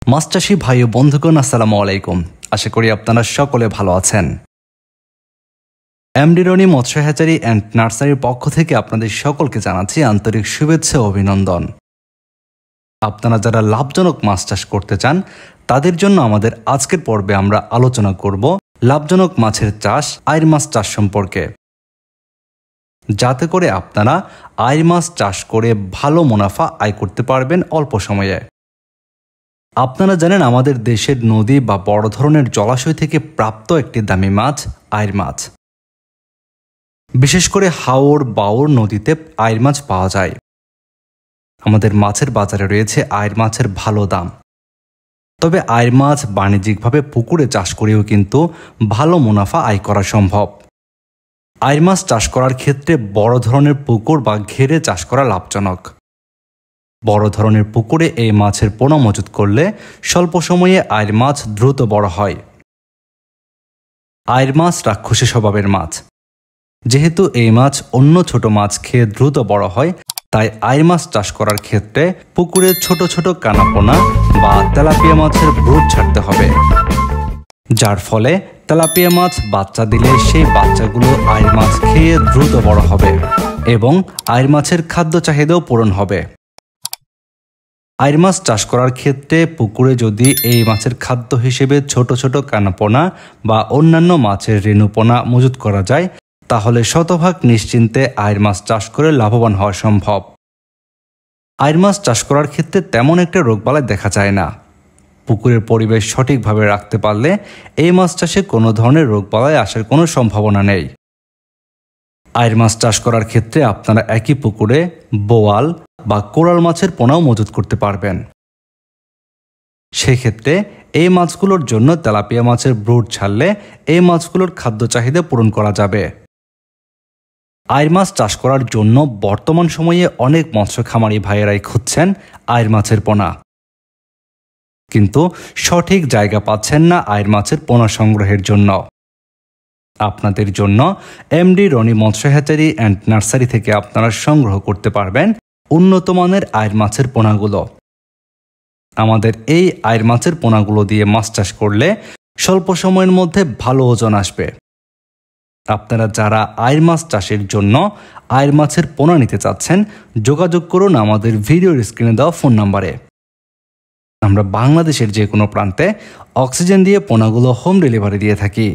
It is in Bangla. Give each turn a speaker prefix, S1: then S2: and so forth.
S1: মাছ চাষী ভাই ও বন্ধুগণ, আসসালামু আলাইকুম। আশা করি আপনারা সকলে ভালো আছেন। এমডি রনি মৎস্য হ্যাচারি অ্যান্ড নার্সারির পক্ষ থেকে আপনাদের সকলকে জানাচ্ছি আন্তরিক শুভেচ্ছা ও অভিনন্দন। আপনারা যারা লাভজনক মাছ চাষ করতে চান তাদের জন্য আমাদের আজকের পর্বে আমরা আলোচনা করব লাভজনক মাছের চাষ, আইড় মাছ চাষ সম্পর্কে, যাতে করে আপনারা আইড় মাছ চাষ করে ভালো মুনাফা আয় করতে পারবেন অল্প সময়ে। আপনারা জানেন আমাদের দেশের নদী বা বড় ধরনের জলাশয় থেকে প্রাপ্ত একটি দামি মাছ আইড় মাছ। বিশেষ করে হাওর বাওর নদীতে আইড় মাছ পাওয়া যায়। আমাদের মাছের বাজারে রয়েছে আইড় মাছের ভালো দাম। তবে আইড় মাছ বাণিজ্যিকভাবে পুকুরে চাষ করেও কিন্তু ভালো মুনাফা আয় করা সম্ভব। আইড় মাছ চাষ করার ক্ষেত্রে বড় ধরনের পুকুর বা ঘেরে চাষ করা লাভজনক। বড় ধরনের পুকুরে এই মাছের পোনা মজুত করলে স্বল্প সময়ে আইড় মাছ দ্রুত বড় হয়। আইড় মাছ রাক্ষসী স্বভাবের মাছ। যেহেতু এই মাছ অন্য ছোট মাছ খেয়ে দ্রুত বড় হয়, তাই আইড় মাছ চাষ করার ক্ষেত্রে পুকুরে ছোট ছোট কানাপোনা বা তেলাপিয়া মাছের ব্রুড ছাড়তে হবে, যার ফলে তেলাপিয়া মাছ বাচ্চা দিলে সেই বাচ্চাগুলো আইড় মাছ খেয়ে দ্রুত বড় হবে এবং আইড় মাছের খাদ্য চাহিদাও পূরণ হবে। আইড় মাছ চাষ করার ক্ষেত্রে পুকুরে যদি এই মাছের খাদ্য হিসেবে ছোট ছোট কানাপোনা বা অন্যান্য মাছের রেণুপোনা মজুত করা যায়, তাহলে শতভাগ নিশ্চিন্তে আইড় মাছ চাষ করে লাভবান হওয়া সম্ভব। আইড় মাছ চাষ করার ক্ষেত্রে তেমন একটা রোগবালাই দেখা যায় না। পুকুরের পরিবেশ সঠিকভাবে রাখতে পারলে এই মাছ চাষে কোনো ধরনের রোগবালাই আসার কোনো সম্ভাবনা নেই। আইড় মাছ চাষ করার ক্ষেত্রে আপনারা একই পুকুরে বোয়াল বা কোরাল মাছের পোনাও মজুত করতে পারবেন। সেক্ষেত্রে এই মাছগুলোর জন্য তেলাপিয়া মাছের ব্রুড ছাড়লে এই মাছগুলোর খাদ্য চাহিদা পূরণ করা যাবে। আইড় মাছ চাষ করার জন্য বর্তমান সময়ে অনেক মৎস্য খামারি ভাইয়েরাই খুঁজছেন আইড় মাছের পোনা, কিন্তু সঠিক জায়গা পাচ্ছেন না আইড় মাছের পোনা সংগ্রহের জন্য। আপনাদের জন্য এমডি রনি মৎস্য হ্যাচারি অ্যান্ড নার্সারি থেকে আপনারা সংগ্রহ করতে পারবেন উন্নত মানের আইড় মাছের পোনাগুলো। আমাদের এই আইড় মাছের পোনাগুলো দিয়ে মাছ চাষ করলে স্বল্প সময়ের মধ্যে ভালো ওজন আসবে। আপনারা যারা আইড় মাছ চাষের জন্য আইড় মাছের পোনা নিতে চাচ্ছেন, যোগাযোগ করুন আমাদের ভিডিওর স্ক্রিনে দেওয়া ফোন নাম্বারে। আমরা বাংলাদেশের যে কোনো প্রান্তে অক্সিজেন দিয়ে পোনাগুলো হোম ডেলিভারি দিয়ে থাকি।